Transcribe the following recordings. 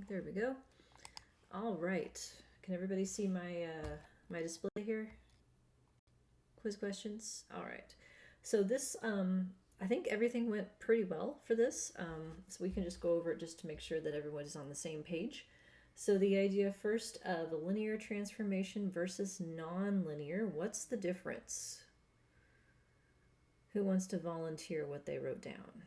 There we go. All right. Can everybody see my my display here? Quiz questions. All right. So this, I think everything went pretty well for this. So we can just go over it just to make sure that everyone's on the same page. So the idea first of a linear transformation versus non-linear. What's the difference? Who wants to volunteer what they wrote down?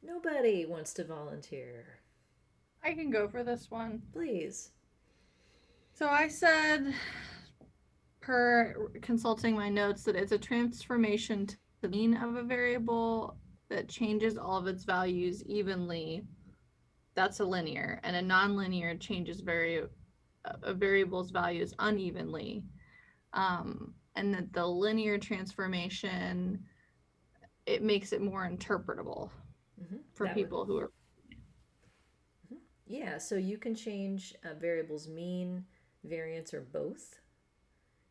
Nobody wants to volunteer. I can go for this one. Please. So I said, per consulting my notes, that it's a transformation to the mean of a variable that changes all of its values evenly. That's a linear, and a nonlinear changes a variable's values unevenly. And that the linear transformation, it makes it more interpretable for people who are. Yeah, so you can change a variable's mean, variance, or both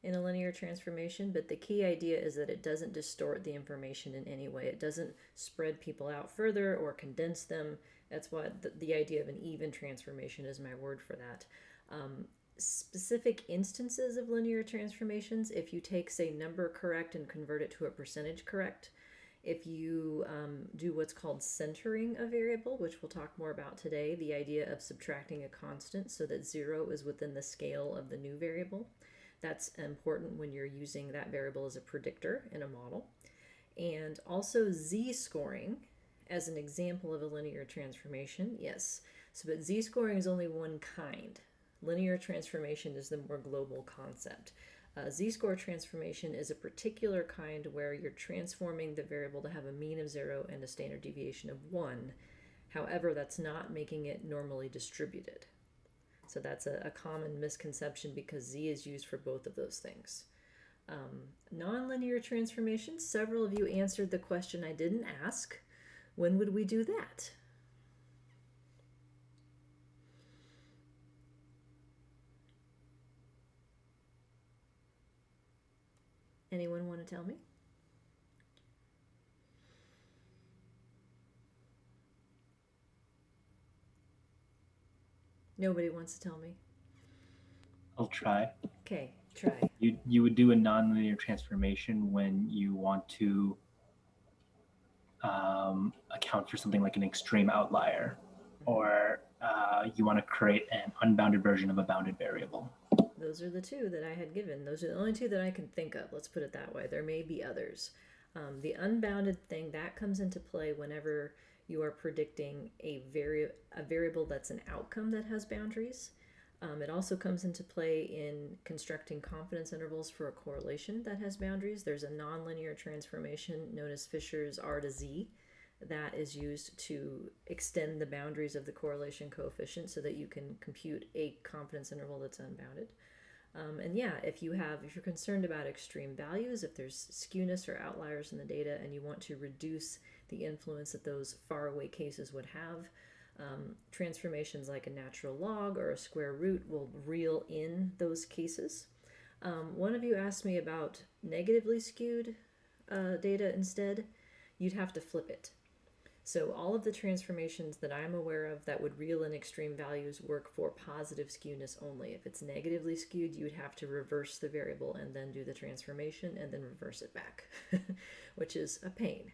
in a linear transformation, but the key idea is that it doesn't distort the information in any way. It doesn't spread people out further or condense them. That's what the idea of an even transformation is my word for that. Specific instances of linear transformations, if you take, say, number correct and convert it to a percentage correct, if you do what's called centering a variable, which we'll talk more about today, the idea of subtracting a constant so that 0 is within the scale of the new variable, that's important when you're using that variable as a predictor in a model. And also z-scoring as an example of a linear transformation, yes. So, but z-scoring is only one kind. Linear transformation is the more global concept. Z-score transformation is a particular kind where you're transforming the variable to have a mean of 0 and a standard deviation of 1. However, that's not making it normally distributed. So that's a common misconception because Z is used for both of those things. Nonlinear transformations, several of you answered the question I didn't ask. When would we do that? Anyone want to tell me? Nobody wants to tell me. I'll try. Okay, try. You would do a nonlinear transformation when you want to account for something like an extreme outlier, or you want to create an unbounded version of a bounded variable. Those are the two that I had given. Those are the only two that I can think of. Let's put it that way. There may be others. The unbounded thing, that comes into play whenever you are predicting a variable that's an outcome that has boundaries. It also comes into play in constructing confidence intervals for a correlation that has boundaries. There's a nonlinear transformation known as Fisher's R to Z that is used to extend the boundaries of the correlation coefficient so that you can compute a confidence interval that's unbounded. And yeah, if you're concerned about extreme values, if there's skewness or outliers in the data and you want to reduce the influence that those faraway cases would have, transformations like a natural log or a square root will reel in those cases. One of you asked me about negatively skewed data instead. You'd have to flip it. So all of the transformations that I'm aware of that would reel in extreme values work for positive skewness only. If it's negatively skewed, you would have to reverse the variable and then do the transformation and then reverse it back, which is a pain.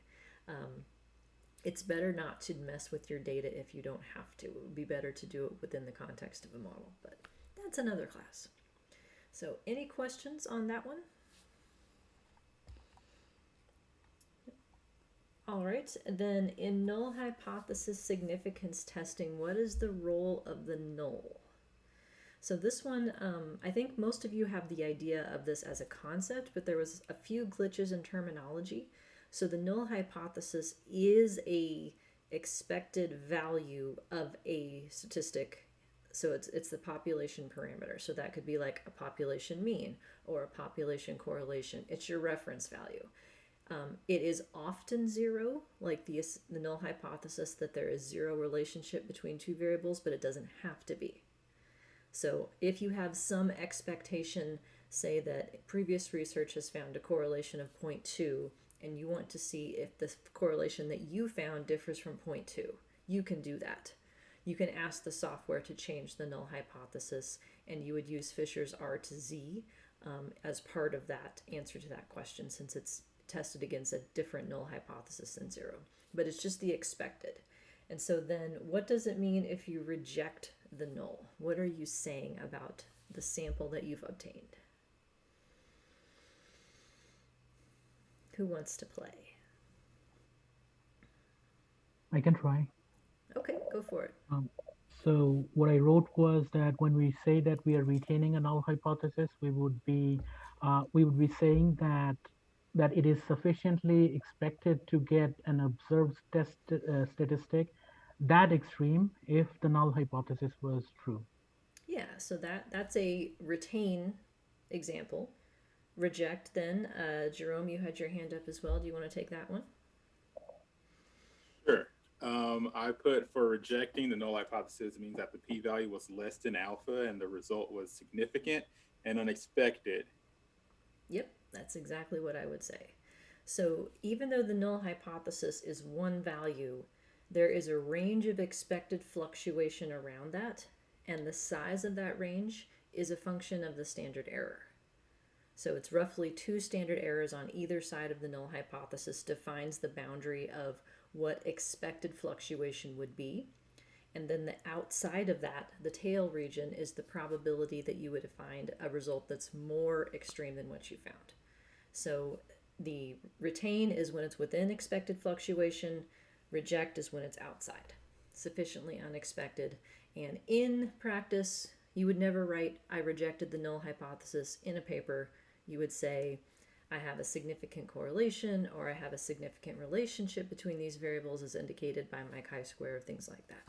It's better not to mess with your data if you don't have to. It would be better to do it within the context of a model, but that's another class. So any questions on that one? All right, then in null hypothesis significance testing, what is the role of the null? So this one, I think most of you have the idea of this as a concept, but there was a few glitches in terminology. So the null hypothesis is a expected value of a statistic. So it's the population parameter. So that could be like a population mean or a population correlation. It's your reference value. It is often 0, like the null hypothesis that there is 0 relationship between two variables, but it doesn't have to be. So if you have some expectation say that previous research has found a correlation of 0.2, and you want to see if the correlation that you found differs from 0.2, you can do that. You can ask the software to change the null hypothesis, and you would use Fisher's R to Z as part of that answer to that question, since it's tested against a different null hypothesis than 0. But it's just the expected. And so then what does it mean if you reject the null? What are you saying about the sample that you've obtained? Who wants to play? I can try. Okay, go for it. So what I wrote was that when we say that we are retaining a null hypothesis, we would be saying that it is sufficiently expected to get an observed statistic that extreme if the null hypothesis was true. Yeah, so that's a retain example. Reject then. Jerome, you had your hand up as well. Do you want to take that one? Sure. I put for rejecting the null hypothesis means that the p-value was less than alpha and the result was significant and unexpected. Yep, that's exactly what I would say. So even though the null hypothesis is one value, there is a range of expected fluctuation around that, and the size of that range is a function of the standard error. So it's roughly 2 standard errors on either side of the null hypothesis defines the boundary of what expected fluctuation would be. And then the outside of that, the tail region, is the probability that you would find a result that's more extreme than what you found. So the retain is when it's within expected fluctuation, reject is when it's outside, sufficiently unexpected. And in practice, you would never write, I rejected the null hypothesis in a paper. You would say, I have a significant correlation, or I have a significant relationship between these variables as indicated by my chi-square, things like that.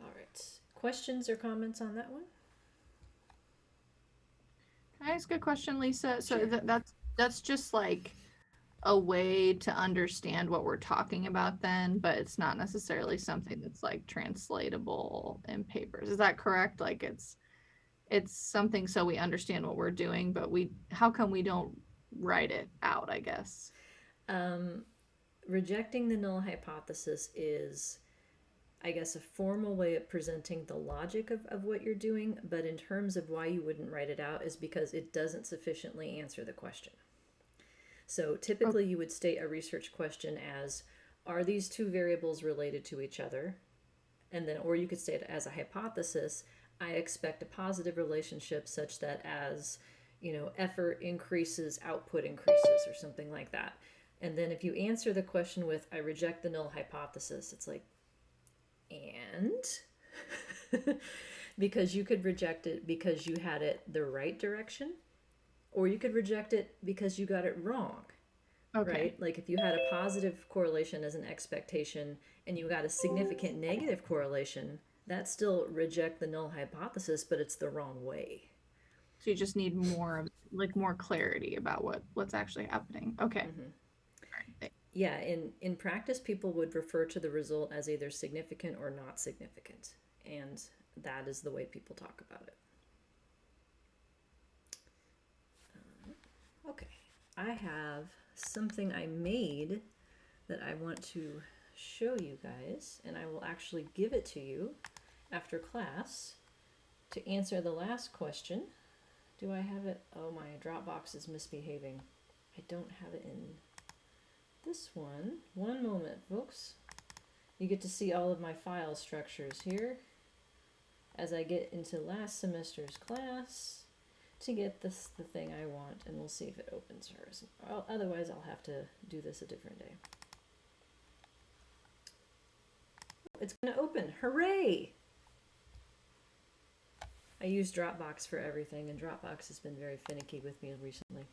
All right. Questions or comments on that one? Can I ask a question, Lisa? So Sure. that's just like a way to understand what we're talking about then, but it's not necessarily something that's like translatable in papers. Is that correct? Like it's something so we understand what we're doing, but how come we don't write it out, I guess? Rejecting the null hypothesis is, I guess, a formal way of presenting the logic of what you're doing, but in terms of why you wouldn't write it out is because it doesn't sufficiently answer the question. So typically you would state a research question as, are these two variables related to each other? And then, or you could state it as a hypothesis, I expect a positive relationship such that as, effort increases, output increases, or something like that. And then if you answer the question with, I reject the null hypothesis, it's like, and? Because you could reject it because you had it the right direction, or you could reject it because you got it wrong. Okay. Right? Like if you had a positive correlation as an expectation and you got a significant negative correlation, that's still reject the null hypothesis, but it's the wrong way. So you just need more clarity about what's actually happening. Okay. Mm-hmm. All right. Yeah, in practice, people would refer to the result as either significant or not significant, and that is the way people talk about it. Okay, I have something I made that I want to show you guys, and I will actually give it to you after class to answer the last question. Do I have it? Oh, my Dropbox is misbehaving. I don't have it in this one. One moment, folks. You get to see all of my file structures here as I get into last semester's class to get the thing I want, and we'll see if it opens hers. Otherwise, I'll have to do this a different day. It's going to open. Hooray! I use Dropbox for everything, and Dropbox has been very finicky with me recently.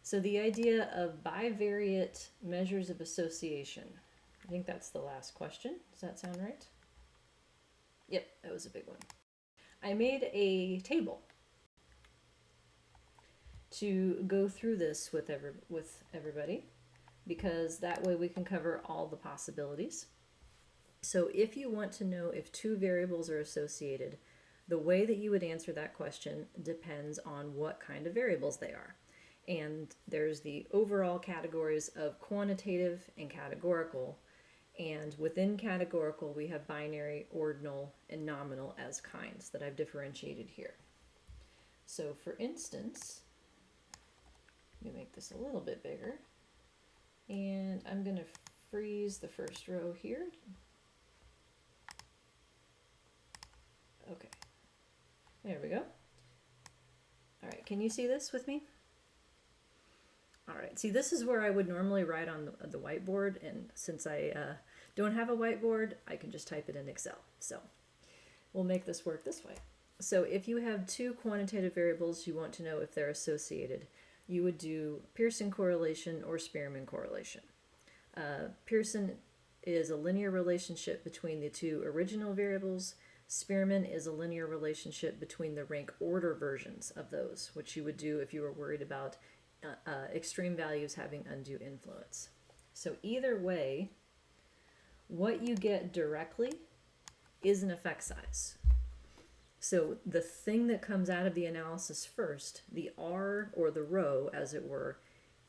So the idea of bivariate measures of association. I think that's the last question. Does that sound right? Yep, that was a big one. I made a table to go through this with everybody, because that way we can cover all the possibilities. So if you want to know if two variables are associated, The way that you would answer that question depends on what kind of variables they are. And there's the overall categories of quantitative and categorical. And within categorical, we have binary, ordinal, and nominal as kinds that I've differentiated here. So for instance, let me make this a little bit bigger. And I'm going to freeze the first row here. Okay, there we go. All right, can you see this with me? All right, see, this is where I would normally write on the whiteboard, and since I don't have a whiteboard, I can just type it in Excel. So we'll make this work this way. So if you have two quantitative variables, you want to know if they're associated, you would do Pearson correlation or Spearman correlation. Pearson is a linear relationship between the two original variables. Spearman is a linear relationship between the rank order versions of those, which you would do if you were worried about extreme values having undue influence. So either way, what you get directly is an effect size. So the thing that comes out of the analysis first, the R, or the row as it were,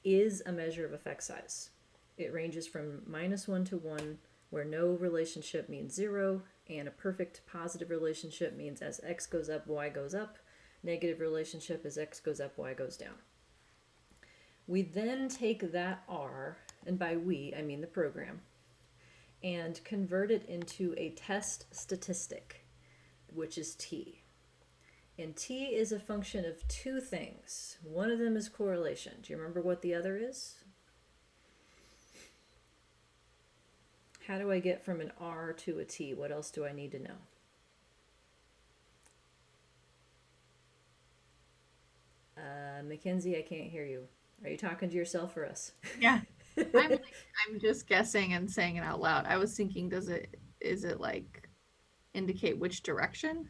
is a measure of effect size. It ranges from -1 to 1, where no relationship means 0, and a perfect positive relationship means as x goes up, y goes up. Negative relationship as x goes up, y goes down. We then take that R, and by we, I mean the program, and convert it into a test statistic, which is t. And t is a function of two things. One of them is correlation. Do you remember what the other is? How do I get from an R to a T? What else do I need to know? Mackenzie, I can't hear you. Are you talking to yourself or us? Yeah. I'm just guessing and saying it out loud. I was thinking, is it like indicate which direction?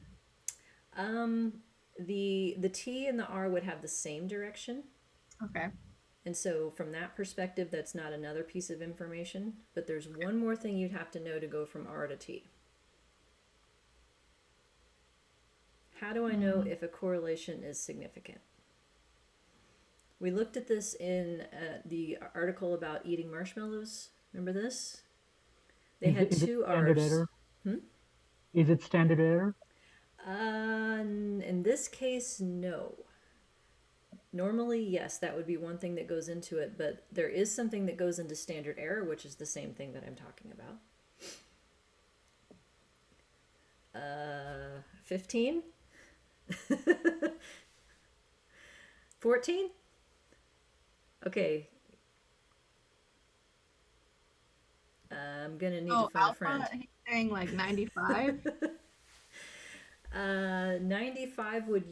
The T and the R would have the same direction. Okay. And so from that perspective, that's not another piece of information, but there's one more thing you'd have to know to go from R to T. How do I know if a correlation is significant? We looked at this in the article about eating marshmallows. Remember this? They had two standard R's. error? Is it standard error? In this case, no. Normally, yes, that would be one thing that goes into it, but there is something that goes into standard error, which is the same thing that I'm talking about. 15? 14? Okay. I'm gonna need to phone a friend. He's saying like 95. 95 would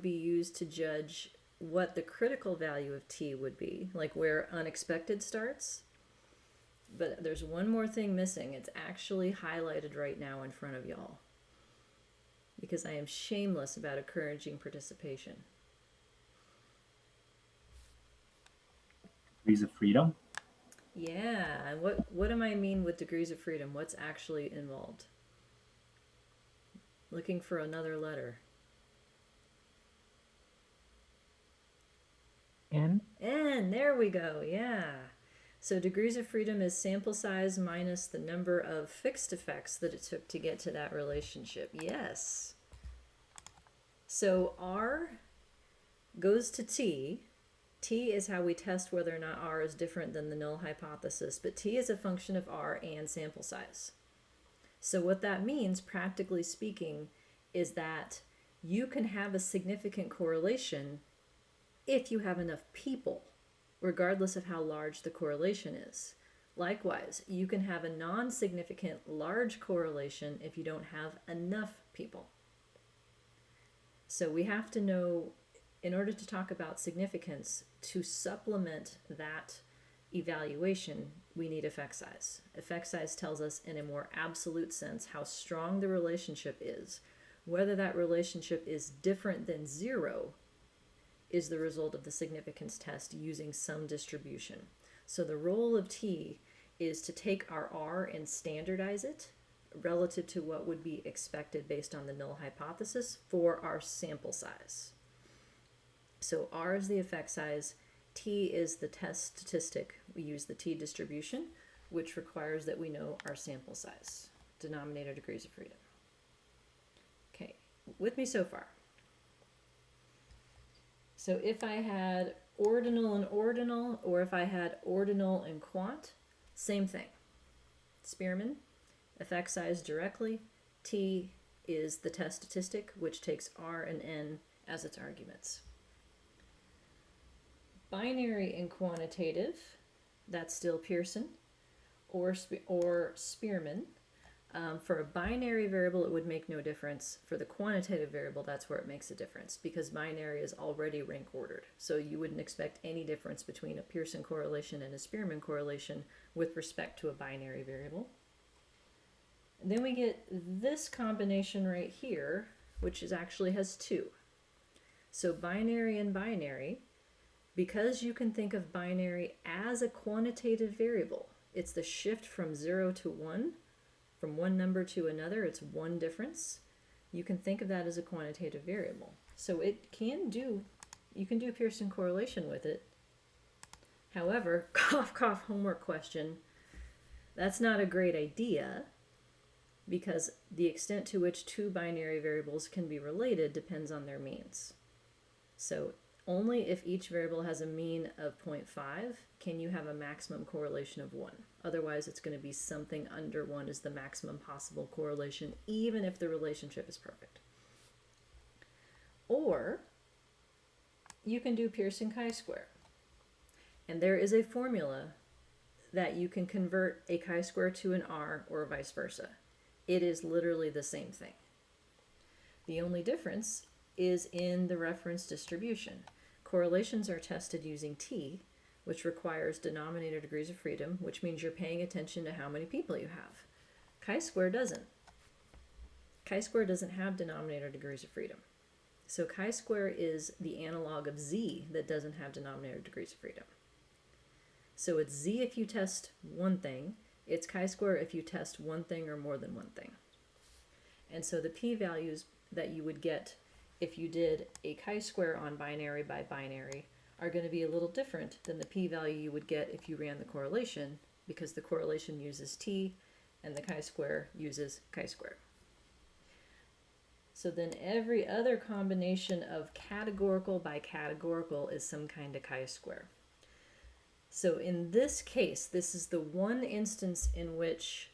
be used to judge what the critical value of t would be, like where unexpected starts. But there's one more thing missing. It's actually highlighted right now in front of y'all because I am shameless about encouraging participation. Degrees of freedom. Yeah, and what do I mean with degrees of freedom? What's actually involved? Looking for another letter. N? N, there we go, yeah. So degrees of freedom is sample size minus the number of fixed effects that it took to get to that relationship. Yes. So R goes to T. T is how we test whether or not R is different than the null hypothesis, but T is a function of R and sample size. So what that means, practically speaking, is that you can have a significant correlation if you have enough people, regardless of how large the correlation is. Likewise, you can have a non-significant large correlation if you don't have enough people. So we have to know, in order to talk about significance, to supplement that evaluation, we need effect size. Effect size tells us in a more absolute sense how strong the relationship is. Whether that relationship is different than 0 is the result of the significance test using some distribution. So the role of T is to take our R and standardize it relative to what would be expected based on the null hypothesis for our sample size. So R is the effect size, T is the test statistic. We use the T distribution, which requires that we know our sample size, denominator degrees of freedom. Okay, with me so far? So if I had ordinal and ordinal, or if I had ordinal and quant, same thing. Spearman, effect size directly. T is the test statistic, which takes R and N as its arguments. Binary and quantitative, that's still Pearson or Spearman. For a binary variable, it would make no difference. For the quantitative variable, that's where it makes a difference, because binary is already rank ordered. So you wouldn't expect any difference between a Pearson correlation and a Spearman correlation with respect to a binary variable. And then we get this combination right here, which actually has two. So binary and binary, because you can think of binary as a quantitative variable, it's the shift from 0 to 1, from one number to another, it's one difference. You can think of that as a quantitative variable. So it can do, you can do Pearson correlation with it. However, cough, cough, homework question, that's not a great idea, because the extent to which two binary variables can be related depends on their means. So only if each variable has a mean of 0.5 can you have a maximum correlation of 1. Otherwise, it's going to be something under 1 is the maximum possible correlation, even if the relationship is perfect. Or you can do Pearson chi-square. And there is a formula that you can convert a chi-square to an R or vice versa. It is literally the same thing. The only difference is in the reference distribution. Correlations are tested using T, which requires denominator degrees of freedom, which means you're paying attention to how many people you have. Chi-square doesn't. Chi-square doesn't have denominator degrees of freedom. So chi-square is the analog of Z that doesn't have denominator degrees of freedom. So it's Z if you test one thing, it's chi-square if you test one thing or more than one thing. And so the p-values that you would get if you did a chi-square on binary by binary are going to be a little different than the p-value you would get if you ran the correlation, because the correlation uses T and the chi-square uses chi-square. So then every other combination of categorical by categorical is some kind of chi-square. So in this case, this is the one instance in which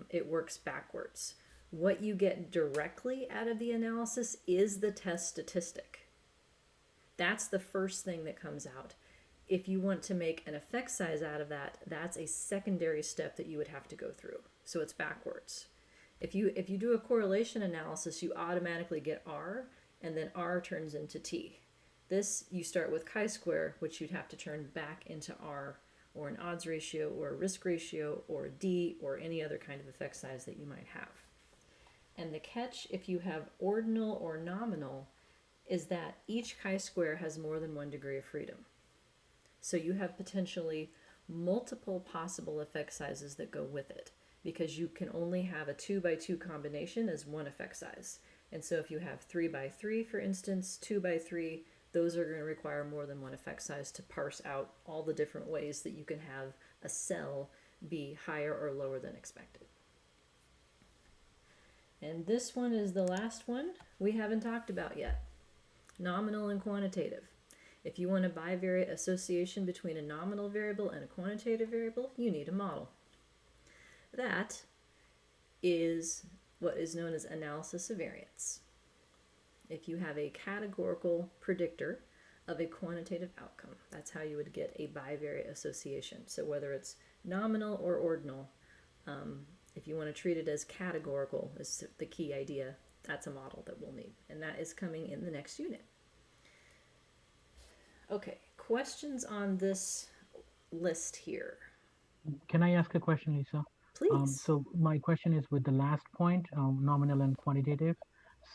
it works backwards. What you get directly out of the analysis is the test statistic. That's the first thing that comes out. If you want to make an effect size out of that, that's a secondary step that you would have to go through. So it's backwards. If you do a correlation analysis, you automatically get R, and then R turns into T. This, you start with chi-square, which you'd have to turn back into R, or an odds ratio, or a risk ratio, or a D, or any other kind of effect size that you might have. And the catch, if you have ordinal or nominal, is that each chi-square has more than one degree of freedom. So you have potentially multiple possible effect sizes that go with it, because you can only have a 2 by 2 combination as one effect size. And so if you have 3 by 3, for instance, 2 by 3, those are going to require more than one effect size to parse out all the different ways that you can have a cell be higher or lower than expected. And this one is the last one we haven't talked about yet. Nominal and quantitative. If you want a bivariate association between a nominal variable and a quantitative variable, you need a model. That is what is known as analysis of variance. If you have a categorical predictor of a quantitative outcome, that's how you would get a bivariate association. So whether it's nominal or ordinal, if you want to treat it as categorical is the key idea, that's a model that we'll need. And that is coming in the next unit. Okay, questions on this list here? Can I ask a question, Lisa? Please. So my question is with the last point, nominal and quantitative.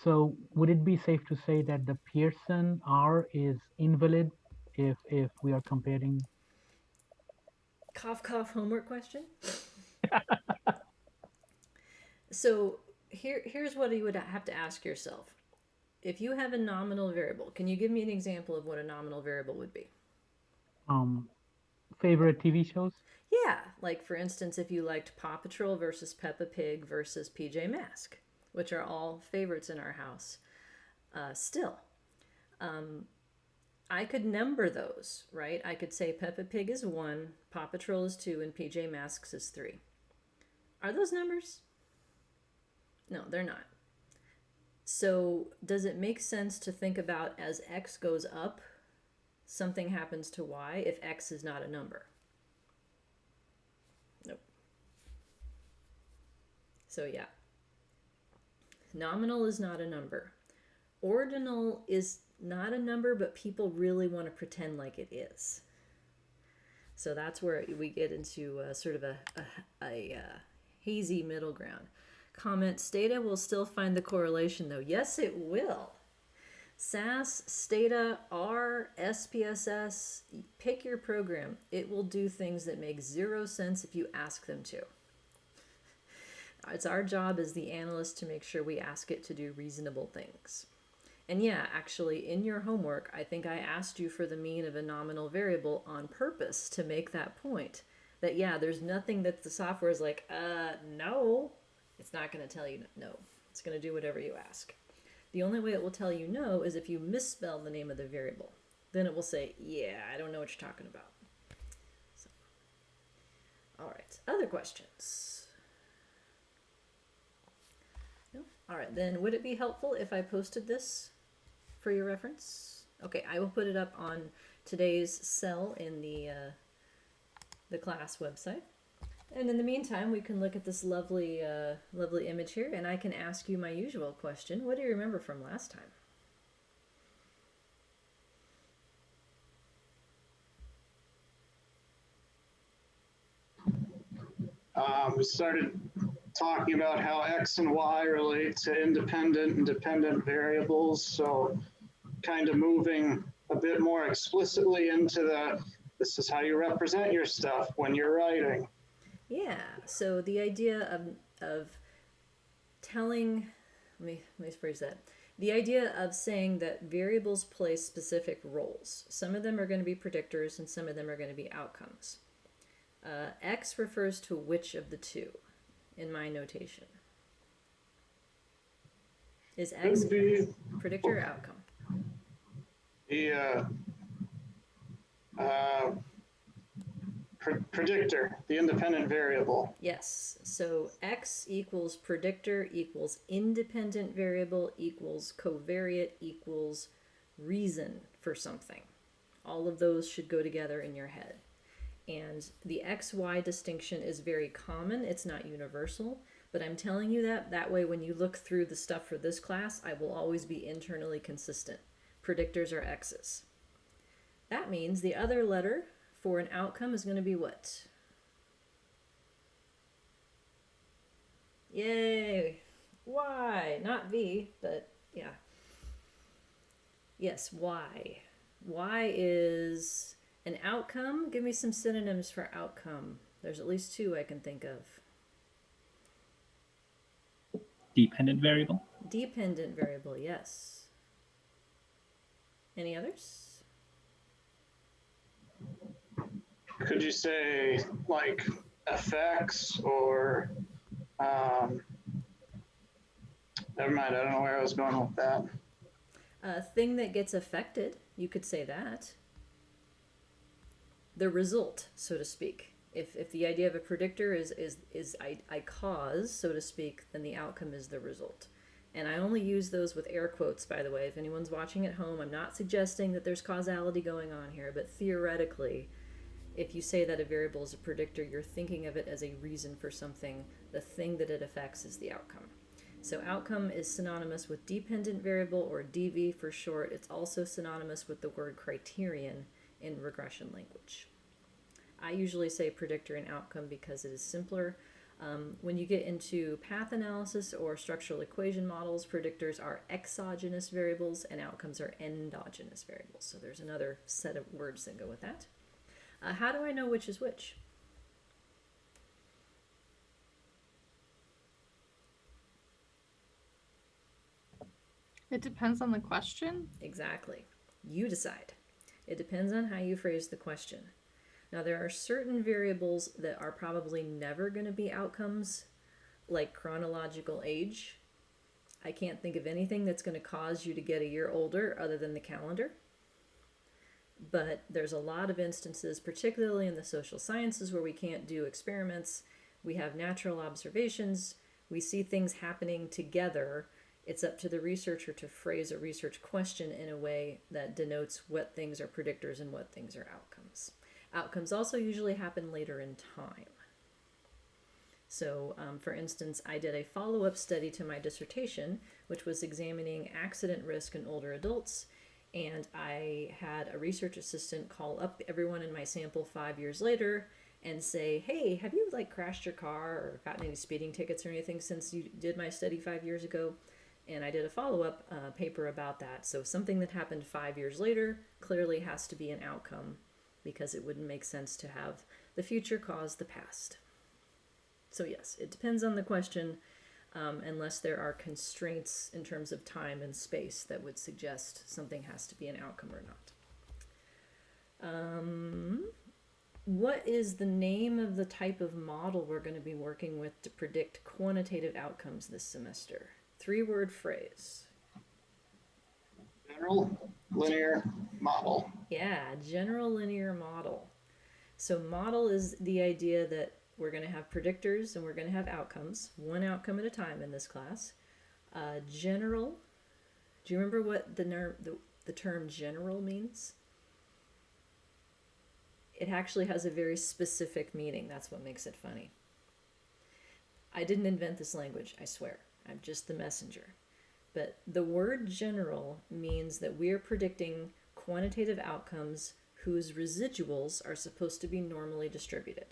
So would it be safe to say that the Pearson R is invalid if we are comparing? Cough, cough, homework question? So here's what you would have to ask yourself. If you have a nominal variable, can you give me an example of what a nominal variable would be? Favorite TV shows? Yeah, like for instance, if you liked Paw Patrol versus Peppa Pig versus PJ Masks, which are all favorites in our house. Still, I could number those, right? I could say Peppa Pig is 1, Paw Patrol is 2, and PJ Masks is 3. Are those numbers? No, they're not. So does it make sense to think about as x goes up, something happens to y if x is not a number? Nope. So yeah. Nominal is not a number. Ordinal is not a number, but people really want to pretend like it is. So that's where we get into sort of a hazy middle ground. Comment, Stata will still find the correlation though. Yes, it will. SAS, Stata, R, SPSS, pick your program. It will do things that make zero sense if you ask them to. It's our job as the analyst to make sure we ask it to do reasonable things. And yeah, actually, in your homework, I think I asked you for the mean of a nominal variable on purpose to make that point. That yeah, there's nothing that the software is like, no. It's not going to tell you no. It's going to do whatever you ask. The only way it will tell you no is if you misspell the name of the variable. Then it will say, yeah, I don't know what you're talking about. So, all right, other questions? No? All right, then would it be helpful if I posted this for your reference? Okay, I will put it up on today's cell in the class website. And in the meantime, we can look at this lovely image here, and I can ask you my usual question. What do you remember from last time? We started talking about how X and Y relate to independent and dependent variables. So kind of moving a bit more explicitly into this is how you represent your stuff when you're writing. Yeah, so the idea of telling, let me phrase that. The idea of saying that variables play specific roles. Some of them are going to be predictors and some of them are going to be outcomes. X refers to which of the two in my notation? Is X predictor or outcome? The predictor, the independent variable. Yes, so X equals predictor equals independent variable equals covariate equals reason for something. All of those should go together in your head. And the XY distinction is very common. It's not universal, but I'm telling you that way when you look through the stuff for this class, I will always be internally consistent. Predictors are X's. That means the other letter for an outcome is going to be what? Yay! Y, not V, but yeah. Yes, Y. Y is an outcome. Give me some synonyms for outcome. There's at least 2 I can think of. Dependent variable. Dependent variable, yes. Any others? Could you say like effects or never mind, I don't know where I was going with that. A thing that gets affected, you could say that. The result, so to speak. If the idea of a predictor is I cause, so to speak, then the outcome is the result. And I only use those with air quotes, by the way. If anyone's watching at home, I'm not suggesting that there's causality going on here, but theoretically, if you say that a variable is a predictor, you're thinking of it as a reason for something. The thing that it affects is the outcome. So outcome is synonymous with dependent variable, or DV for short. It's also synonymous with the word criterion in regression language. I usually say predictor and outcome because it is simpler. When you get into path analysis or structural equation models, predictors are exogenous variables and outcomes are endogenous variables. So there's another set of words that go with that. How do I know which is which? It depends on the question. Exactly. You decide. It depends on how you phrase the question. Now, there are certain variables that are probably never going to be outcomes, like chronological age. I can't think of anything that's going to cause you to get a year older other than the calendar. But there's a lot of instances, particularly in the social sciences, where we can't do experiments. We have natural observations. We see things happening together. It's up to the researcher to phrase a research question in a way that denotes what things are predictors and what things are outcomes. Outcomes also usually happen later in time. So, for instance, I did a follow-up study to my dissertation, which was examining accident risk in older adults, and I had a research assistant call up everyone in my sample 5 years later and say, hey, have you crashed your car or gotten any speeding tickets or anything since you did my study 5 years ago? And I did a follow-up paper about that. So something that happened 5 years later clearly has to be an outcome, because it wouldn't make sense to have the future cause the past. So yes, it depends on the question, unless there are constraints in terms of time and space that would suggest something has to be an outcome or not. What is the name of the type of model we're going to be working with to predict quantitative outcomes this semester? 3-word phrase. General linear model. Yeah, general linear model. So model is the idea that we're going to have predictors and we're going to have outcomes, one outcome at a time in this class. General, do you remember what the term general means? It actually has a very specific meaning. That's what makes it funny. I didn't invent this language, I swear. I'm just the messenger. But the word general means that we are predicting quantitative outcomes whose residuals are supposed to be normally distributed.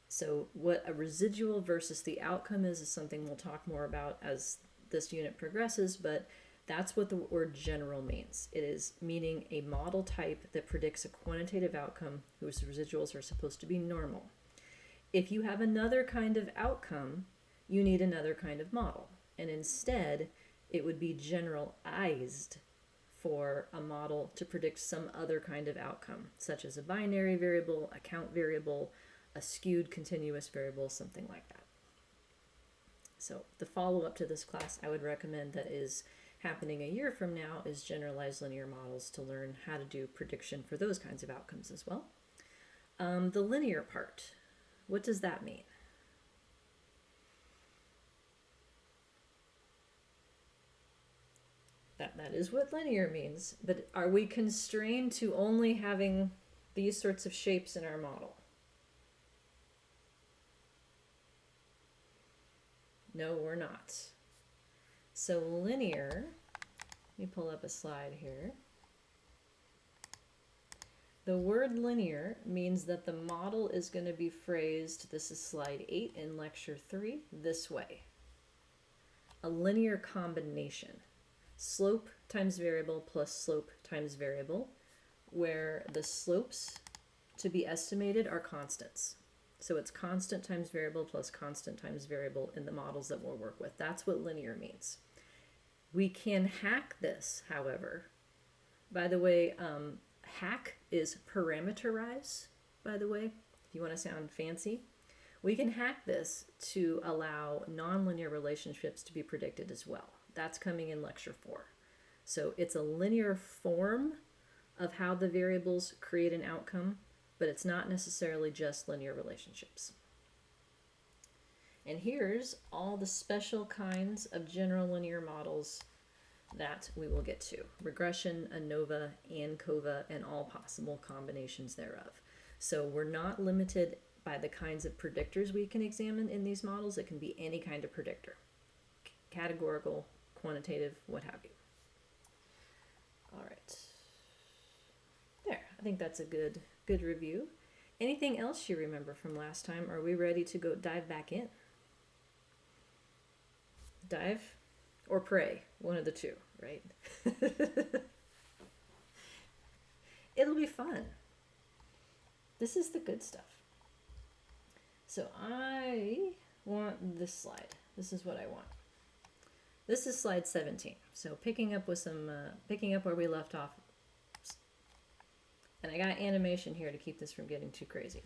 So what a residual versus the outcome is something we'll talk more about as this unit progresses, but that's what the word general means. It is meaning a model type that predicts a quantitative outcome whose residuals are supposed to be normal. If you have another kind of outcome, you need another kind of model. And instead, it would be generalized for a model to predict some other kind of outcome, such as a binary variable, a count variable, a skewed continuous variable, something like that. So the follow-up to this class I would recommend that is happening a year from now is generalized linear models, to learn how to do prediction for those kinds of outcomes as well. The linear part, what does that mean? That is what linear means, but are we constrained to only having these sorts of shapes in our model? No, we're not. So linear, let me pull up a slide here. The word linear means that the model is going to be phrased, this is slide 8 in lecture 3, this way. A linear combination. Slope times variable plus slope times variable, where the slopes to be estimated are constants. So it's constant times variable plus constant times variable in the models that we'll work with. That's what linear means. We can hack this, however. By the way, hack is parameterize, by the way, if you want to sound fancy. We can hack this to allow nonlinear relationships to be predicted as well. That's coming in lecture 4. So it's a linear form of how the variables create an outcome, but it's not necessarily just linear relationships. And here's all the special kinds of general linear models that we will get to. Regression, ANOVA, ANCOVA, and all possible combinations thereof. So we're not limited by the kinds of predictors we can examine in these models. It can be any kind of predictor. Categorical, quantitative, what have you. All right. There, I think that's a good review. Anything else you remember from last time? Are we ready to go dive back in? Dive or pray, one of the two, right? It'll be fun. This is the good stuff. So I want this slide. This is what I want. This is slide 17. So picking up where we left off. And I got animation here to keep this from getting too crazy.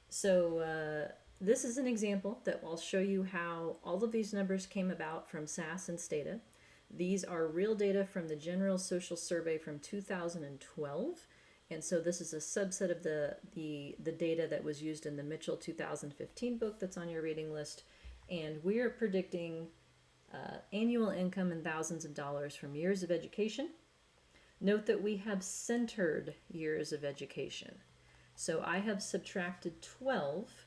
So this is an example that I'll show you how all of these numbers came about from SAS and Stata. These are real data from the General Social Survey from 2012. And so this is a subset of the data that was used in the Mitchell 2015 book that's on your reading list. And we are predicting annual income in thousands of dollars from years of education. Note that we have centered years of education. So I have subtracted 12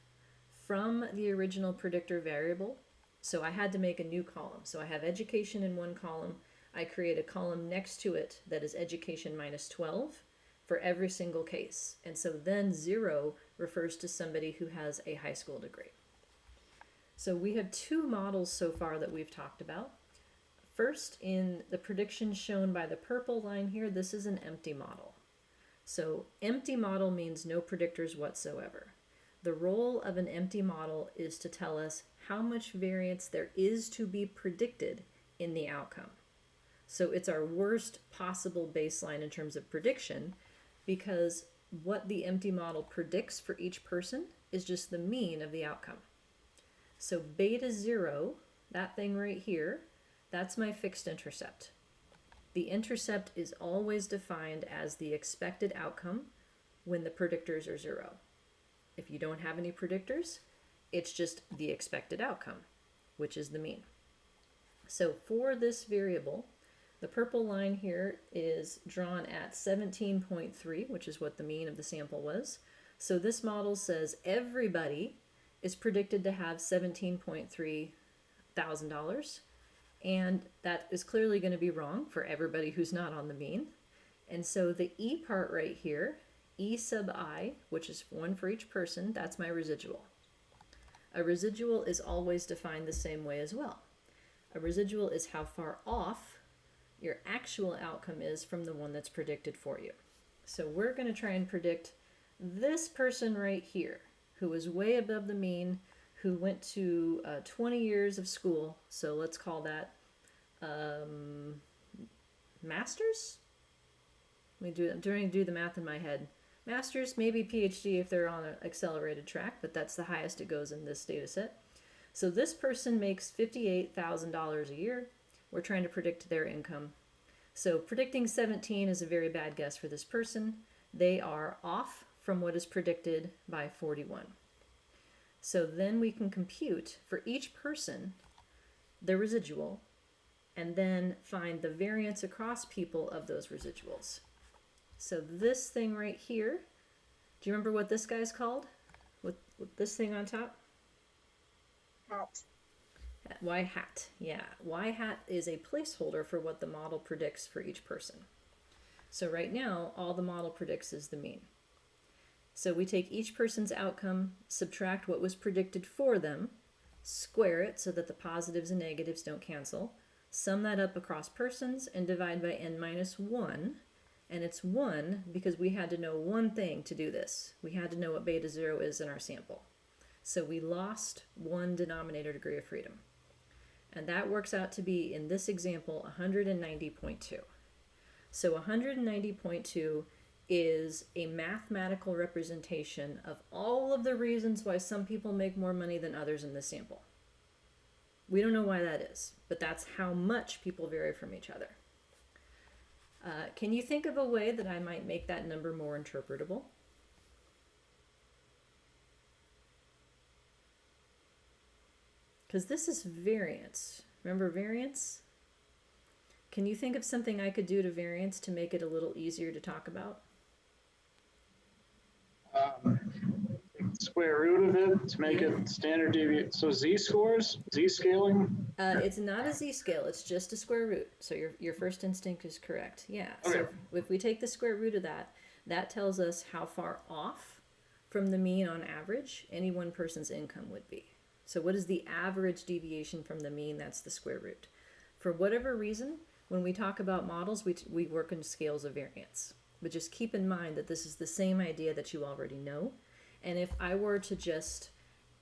from the original predictor variable. So I had to make a new column. So I have education in one column. I create a column next to it that is education minus 12 for every single case. And so then 0 refers to somebody who has a high school degree. So we have two models so far that we've talked about. First, in the prediction shown by the purple line here, this is an empty model. So empty model means no predictors whatsoever. The role of an empty model is to tell us how much variance there is to be predicted in the outcome. So it's our worst possible baseline in terms of prediction, because what the empty model predicts for each person is just the mean of the outcome. So beta 0, that thing right here, that's my fixed intercept. The intercept is always defined as the expected outcome when the predictors are 0. If you don't have any predictors, it's just the expected outcome, which is the mean. So for this variable, the purple line here is drawn at 17.3, which is what the mean of the sample was. So this model says everybody is predicted to have $17.3 thousand, and that is clearly going to be wrong for everybody who's not on the mean. And so the E part right here, E sub I, which is one for each person, that's my residual. A residual is always defined the same way as well. A residual is how far off your actual outcome is from the one that's predicted for you. So we're going to try and predict this person right here, who is way above the mean, who went to 20 years of school. So let's call that master's? I'm trying to do the math in my head. Master's, maybe PhD if they're on an accelerated track, but that's the highest it goes in this data set. So this person makes $58,000 a year. We're trying to predict their income. So predicting 17 is a very bad guess for this person. They are off from what is predicted by 41. So then we can compute for each person the residual and then find the variance across people of those residuals. So this thing right here, do you remember what this guy's called? With this thing on top? Hat. Y hat, yeah. Y hat is a placeholder for what the model predicts for each person. So right now, all the model predicts is the mean. So we take each person's outcome, subtract what was predicted for them, square it so that the positives and negatives don't cancel, sum that up across persons, and divide by n minus 1. And it's 1 because we had to know one thing to do this. We had to know what beta 0 is in our sample. So we lost one denominator degree of freedom. And that works out to be, in this example, 190.2. So 190.2 is a mathematical representation of all of the reasons why some people make more money than others in this sample. We don't know why that is, but that's how much people vary from each other. Can you think of a way that I might make that number more interpretable? Because this is variance. Remember variance? Can you think of something I could do to variance to make it a little easier to talk about? Square root of it to make it standard deviation. So z-scores, z-scaling? It's not a z-scale, it's just a square root. So your first instinct is correct. Yeah, Okay. So if we take the square root of that, that tells us how far off from the mean on average any one person's income would be. So what is the average deviation from the mean? That's the square root. For whatever reason, when we talk about models, we work in scales of variance. But just keep in mind that this is the same idea that you already know. And if I were to just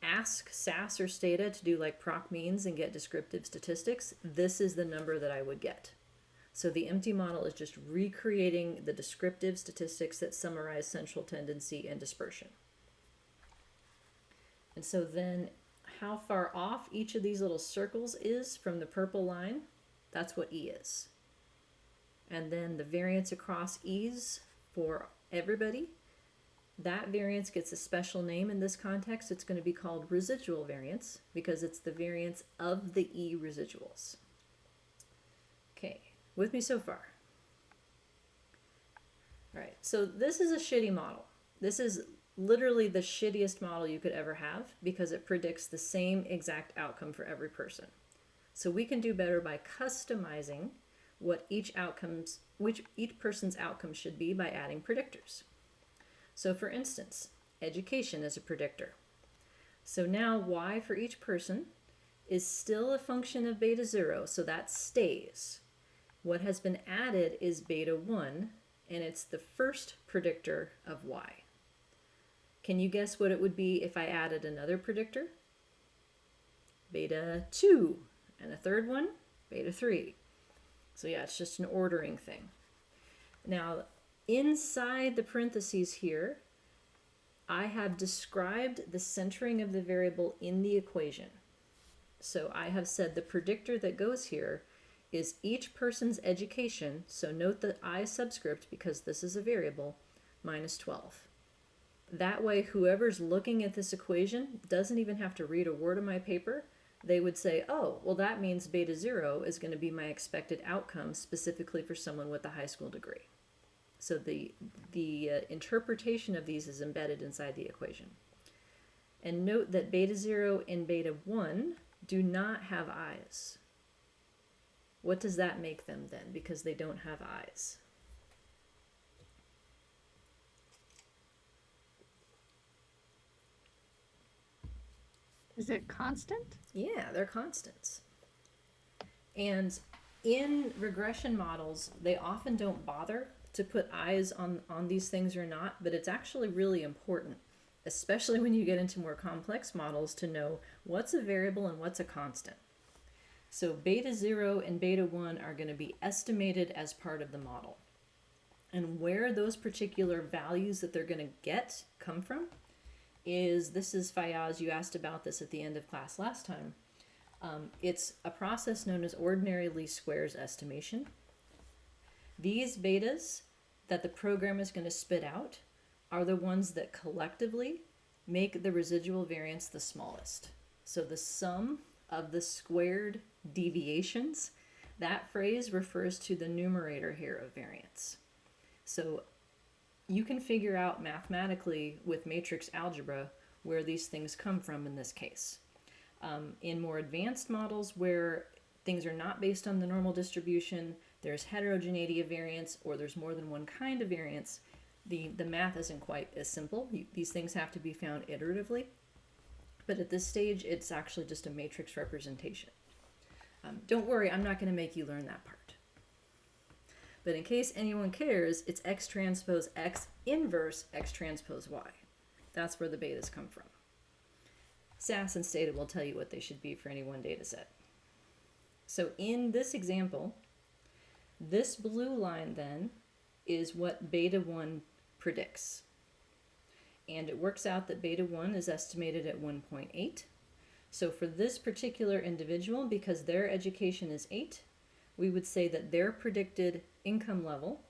ask SAS or Stata to do like proc means and get descriptive statistics, this is the number that I would get. So the empty model is just recreating the descriptive statistics that summarize central tendency and dispersion. And so then how far off each of these little circles is from the purple line, that's what E is. And then the variance across E's for everybody, that variance gets a special name in this context. It's going to be called residual variance because it's the variance of the E residuals. Okay, with me so far? All right, so this is a shitty model. This is literally the shittiest model you could ever have because it predicts the same exact outcome for every person. So we can do better by customizing what each person's outcome should be by adding predictors. So for instance, education is a predictor. So now y for each person is still a function of beta 0, so that stays. What has been added is beta 1, and it's the first predictor of y. Can you guess what it would be if I added another predictor? Beta 2, and a third one, beta 3. So yeah, it's just an ordering thing. Now, inside the parentheses here, I have described the centering of the variable in the equation. So I have said the predictor that goes here is each person's education, so note the I subscript because this is a variable, minus 12. That way, whoever's looking at this equation doesn't even have to read a word of my paper. They would say, oh, well, that means beta 0 is going to be my expected outcome specifically for someone with a high school degree. So the interpretation of these is embedded inside the equation. And note that beta 0 and beta 1 do not have eyes. What does that make them then? Because they don't have eyes. Is it constant? Yeah, they're constants. And in regression models, they often don't bother to put eyes on these things or not, but it's actually really important, especially when you get into more complex models, to know what's a variable and what's a constant. So beta 0 and beta 1 are going to be estimated as part of the model. And where those particular values that they're going to get come from is, this is Fayaz, you asked about this at the end of class last time. It's a process known as ordinary least squares estimation. These betas that the program is going to spit out are the ones that collectively make the residual variance the smallest. So the sum of the squared deviations, that phrase refers to the numerator here of variance. So you can figure out mathematically with matrix algebra where these things come from in this case. In more advanced models where things are not based on the normal distribution, there's heterogeneity of variance, or there's more than one kind of variance, the math isn't quite as simple. These things have to be found iteratively. But at this stage, it's actually just a matrix representation. Don't worry, I'm not going to make you learn that part. But in case anyone cares, it's X transpose X inverse X transpose Y. That's where the betas come from. SAS and Stata will tell you what they should be for any one data set. So in this example, this blue line then is what beta 1 predicts. And it works out that beta 1 is estimated at 1.8. So for this particular individual, because their education is 8, we would say that their predicted income level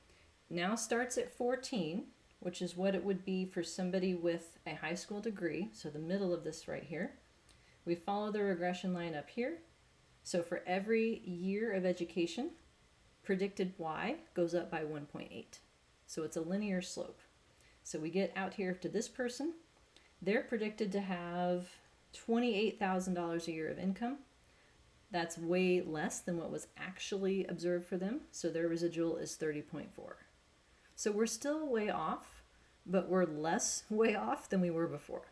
now starts at 14, which is what it would be for somebody with a high school degree, so the middle of this right here. We follow the regression line up here. So for every year of education, predicted Y goes up by 1.8. So it's a linear slope. So we get out here to this person. They're predicted to have $28,000 a year of income. That's way less than what was actually observed for them. So their residual is 30.4. So we're still way off, but we're less way off than we were before.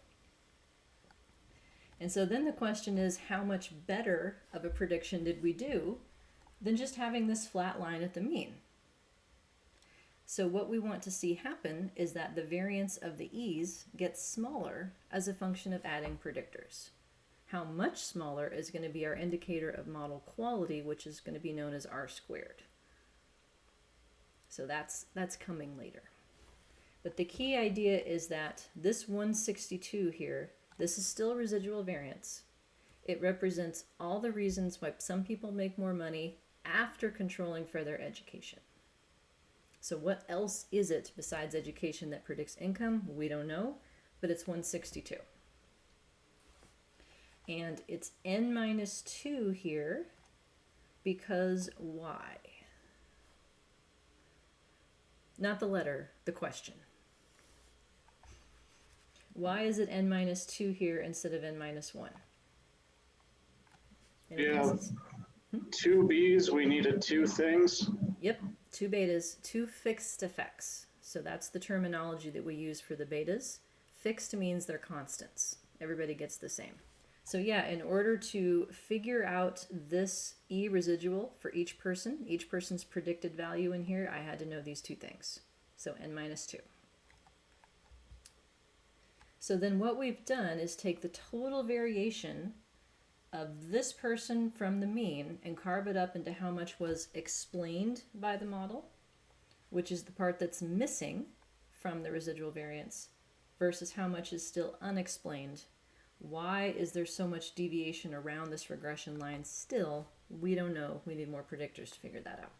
And so then the question is, how much better of a prediction did we do than just having this flat line at the mean? So what we want to see happen is that the variance of the e's gets smaller as a function of adding predictors. How much smaller is going to be our indicator of model quality, which is going to be known as r squared. So that's coming later. But the key idea is that this 162 here, this is still residual variance. It represents all the reasons why some people make more money after controlling for their education. So what else is it besides education that predicts income? We don't know, but it's 162. And it's n minus 2 here because why? Not the letter, the question. Why is it n minus 2 here instead of n minus 1? Any guesses? 2 B's, we needed 2 things. Yep, 2 betas, 2 fixed effects. So that's the terminology that we use for the betas. Fixed means they're constants. Everybody gets the same. So yeah, in order to figure out this E residual for each person's predicted value in here, I had to know these 2 things. So n minus 2. So then what we've done is take the total variation of this person from the mean and carve it up into how much was explained by the model, which is the part that's missing from the residual variance, versus how much is still unexplained. Why is there so much deviation around this regression line still? We don't know. We need more predictors to figure that out.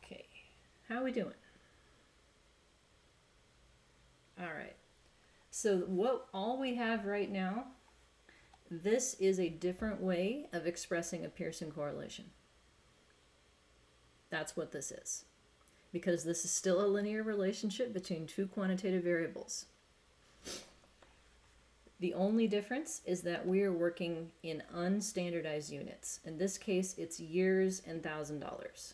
Okay, how are we doing? All right. So all we have right now, this is a different way of expressing a Pearson correlation. That's what this is. Because this is still a linear relationship between 2 quantitative variables. The only difference is that we are working in unstandardized units. In this case, it's years and $1,000.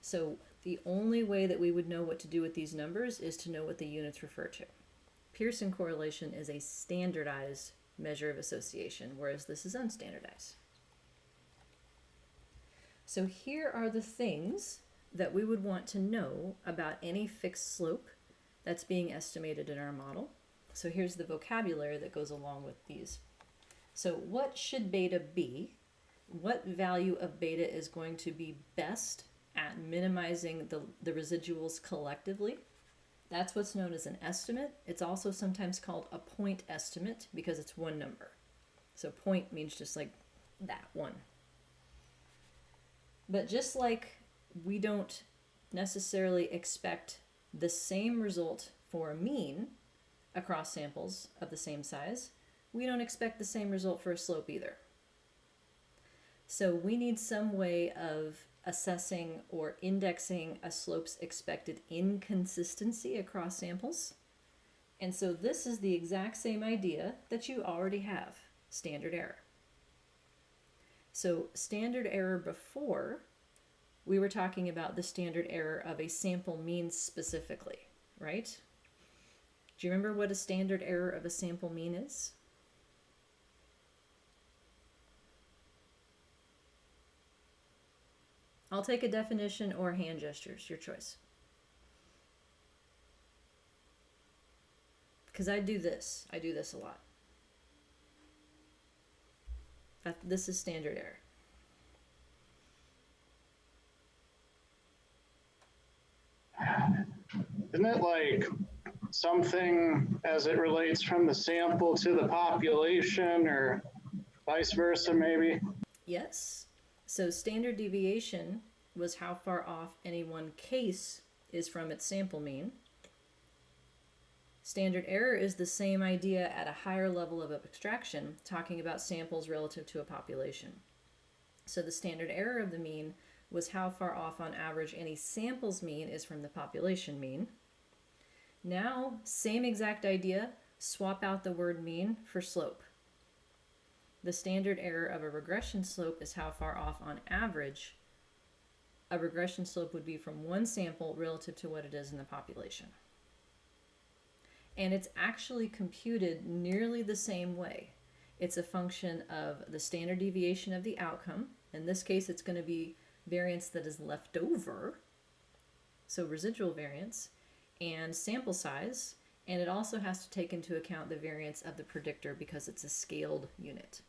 So the only way that we would know what to do with these numbers is to know what the units refer to. Pearson correlation is a standardized measure of association, whereas this is unstandardized. So here are the things that we would want to know about any fixed slope that's being estimated in our model. So here's the vocabulary that goes along with these. So what should beta be? What value of beta is going to be best at minimizing the residuals collectively? That's what's known as an estimate. It's also sometimes called a point estimate because it's one number. So point means just like that, one. But just like we don't necessarily expect the same result for a mean across samples of the same size, we don't expect the same result for a slope either. So we need some way of assessing or indexing a slope's expected inconsistency across samples. And so this is the exact same idea that you already have, standard error. So standard error before, we were talking about the standard error of a sample mean specifically, right? Do you remember what a standard error of a sample mean is? I'll take a definition or hand gestures, your choice. Because I do this a lot. This is standard error. Isn't it like something as it relates from the sample to the population or vice versa maybe? Yes. So standard deviation was how far off any one case is from its sample mean. Standard error is the same idea at a higher level of abstraction, talking about samples relative to a population. So the standard error of the mean was how far off on average any sample's mean is from the population mean. Now, same exact idea, swap out the word mean for slope. The standard error of a regression slope is how far off on average a regression slope would be from one sample relative to what it is in the population. And it's actually computed nearly the same way. It's a function of the standard deviation of the outcome. In this case, it's going to be variance that is left over, so residual variance, and sample size, and it also has to take into account the variance of the predictor because it's a scaled unit.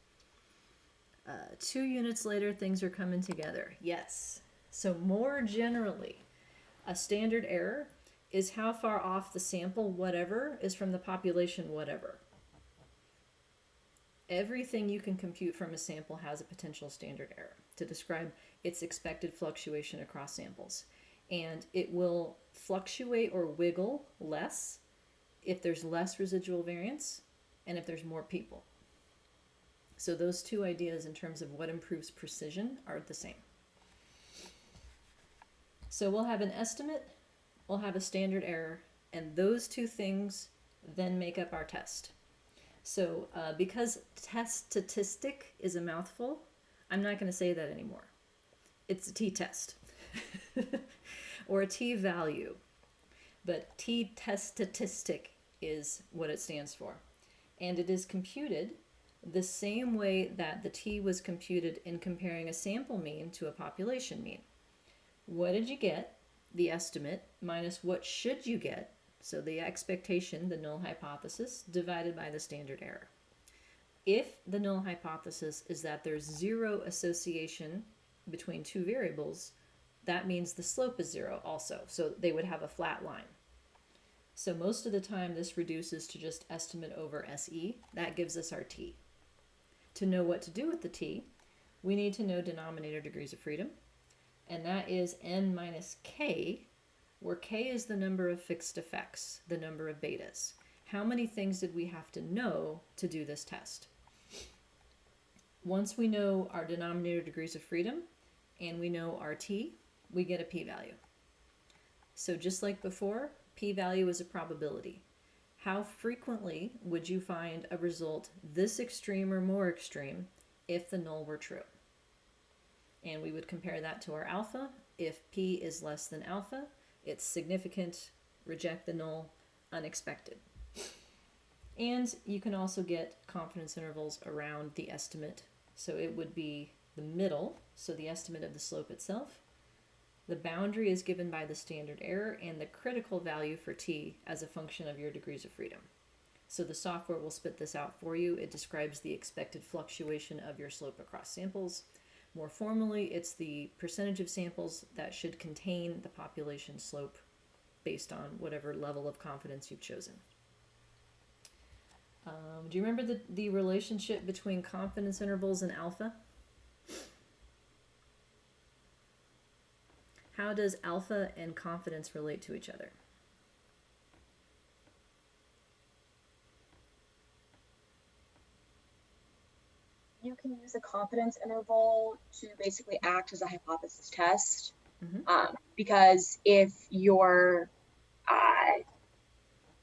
2 units later, things are coming together. Yes. So more generally, a standard error is how far off the sample whatever is from the population whatever. Everything you can compute from a sample has a potential standard error to describe its expected fluctuation across samples. And it will fluctuate or wiggle less if there's less residual variance and if there's more people. So those two ideas in terms of what improves precision are the same. So we'll have an estimate, we'll have a standard error, and those two things then make up our test. So because statistic is a mouthful, I'm not going to say that anymore. It's a t-test or a t-value, but t-test statistic is what it stands for. And it is computed the same way that the t was computed in comparing a sample mean to a population mean. What did you get? The estimate minus what should you get? So the expectation, the null hypothesis, divided by the standard error. If the null hypothesis is that there's 0 association between 2 variables, that means the slope is 0 also. So they would have a flat line. So most of the time this reduces to just estimate over SE. That gives us our t. To know what to do with the t, we need to know denominator degrees of freedom. And that is n minus k, where k is the number of fixed effects, the number of betas. How many things did we have to know to do this test? Once we know our denominator degrees of freedom and we know our t, we get a p-value. So just like before, p-value is a probability. How frequently would you find a result this extreme or more extreme if the null were true? And we would compare that to our alpha. If p is less than alpha, it's significant, reject the null, unexpected. And you can also get confidence intervals around the estimate. So it would be the middle, so the estimate of the slope itself. The boundary is given by the standard error and the critical value for t as a function of your degrees of freedom. So the software will spit this out for you. It describes the expected fluctuation of your slope across samples. More formally, it's the percentage of samples that should contain the population slope based on whatever level of confidence you've chosen. Do you remember the relationship between confidence intervals and alpha? How does alpha and confidence relate to each other? You can use a confidence interval to basically act as a hypothesis test. Because if your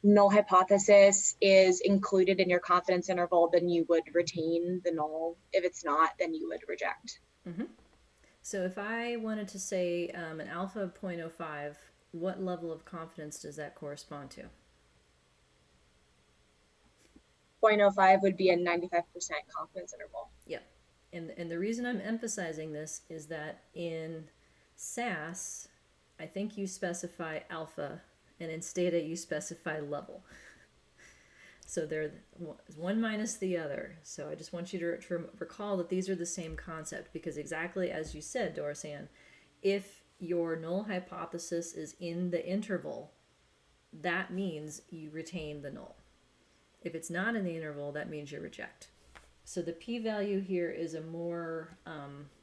null hypothesis is included in your confidence interval, then you would retain the null. If it's not, then you would reject. So if I wanted to say an alpha of 0.05, what level of confidence does that correspond to? 0.05 would be a 95% confidence interval. Yep. And the reason I'm emphasizing this is that in SAS, I think you specify alpha, and in Stata you specify level. So they're one minus the other. So I just want you to recall that these are the same concept, because exactly as you said, Doris Ann, if your null hypothesis is in the interval, that means you retain the null. If it's not in the interval, that means you reject. So the p-value here is a more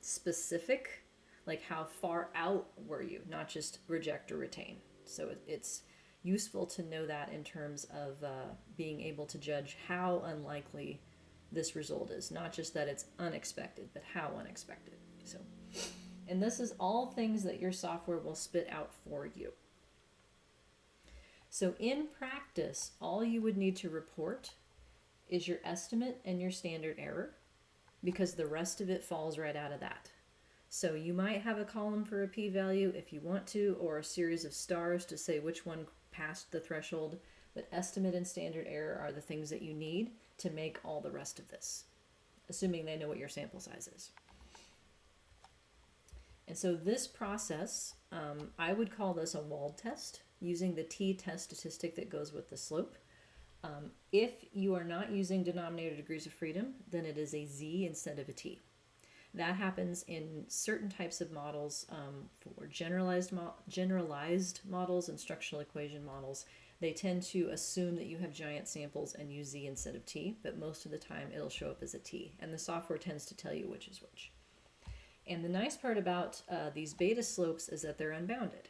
specific, like how far out were you, not just reject or retain. So it's useful to know that in terms of being able to judge how unlikely this result is, not just that it's unexpected, but how unexpected. So, and this is all things that your software will spit out for you. So in practice, all you would need to report is your estimate and your standard error, because the rest of it falls right out of that. So you might have a column for a p-value if you want to, or a series of stars to say which one passed the threshold, but estimate and standard error are the things that you need to make all the rest of this, assuming they know what your sample size is. And so this process, I would call this a walled test using the t-test statistic that goes with the slope. If you are not using denominator degrees of freedom, then it is a z instead of a t. That happens in certain types of models, for generalized models, instructional equation models. They tend to assume that you have giant samples and use z instead of t, but most of the time it'll show up as a t, and the software tends to tell you which is which. And the nice part about these beta slopes is that they're unbounded.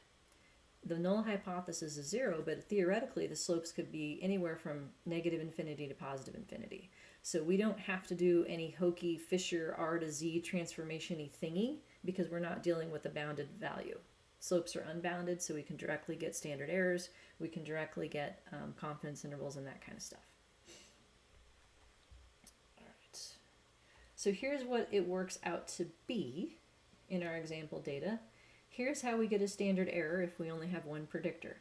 The null hypothesis is 0, but theoretically the slopes could be anywhere from negative infinity to positive infinity. So we don't have to do any hokey Fisher R to Z transformation-y thingy because we're not dealing with a bounded value. Slopes are unbounded, so we can directly get standard errors, we can directly get confidence intervals and that kind of stuff. All right. So here's what it works out to be in our example data. Here's how we get a standard error if we only have one predictor.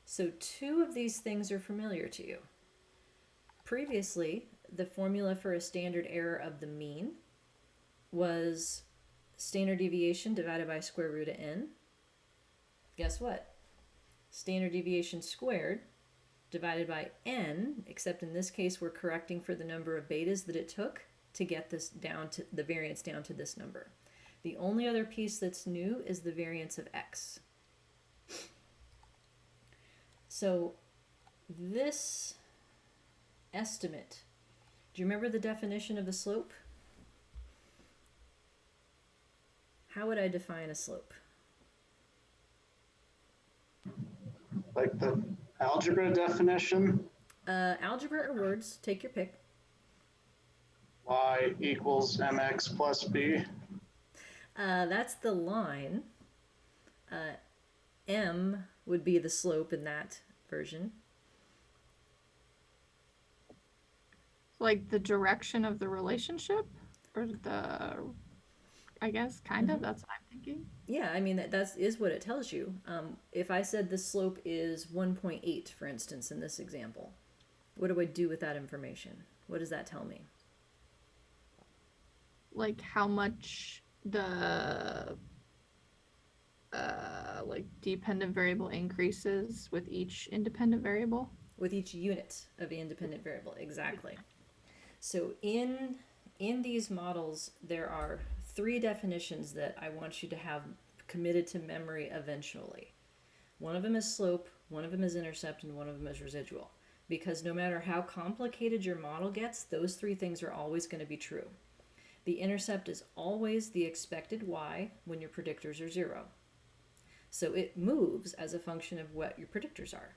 So 2 of these things are familiar to you. Previously, the formula for a standard error of the mean was standard deviation divided by square root of n. Guess what? Standard deviation squared divided by n, except in this case we're correcting for the number of betas that it took to get this down to the variance down to this number. The only other piece that's new is the variance of x. So this estimate, do you remember the definition of the slope? How would I define a slope? Like the algebra definition, Algebra or words, take your pick. y equals mx plus b. That's the line. M would be the slope in that version. Like the direction of the relationship, or the, I guess, kind of, that's what I'm thinking. Yeah, I mean, that is what it tells you. If I said the slope is 1.8, for instance, in this example, what do I do with that information? What does that tell me? Like how much the like dependent variable increases with each independent variable? With each unit of the independent variable, exactly. So in these models, there are 3 definitions that I want you to have committed to memory eventually. One of them is slope, one of them is intercept, and one of them is residual. Because no matter how complicated your model gets, those 3 things are always going to be true. The intercept is always the expected y when your predictors are 0. So it moves as a function of what your predictors are.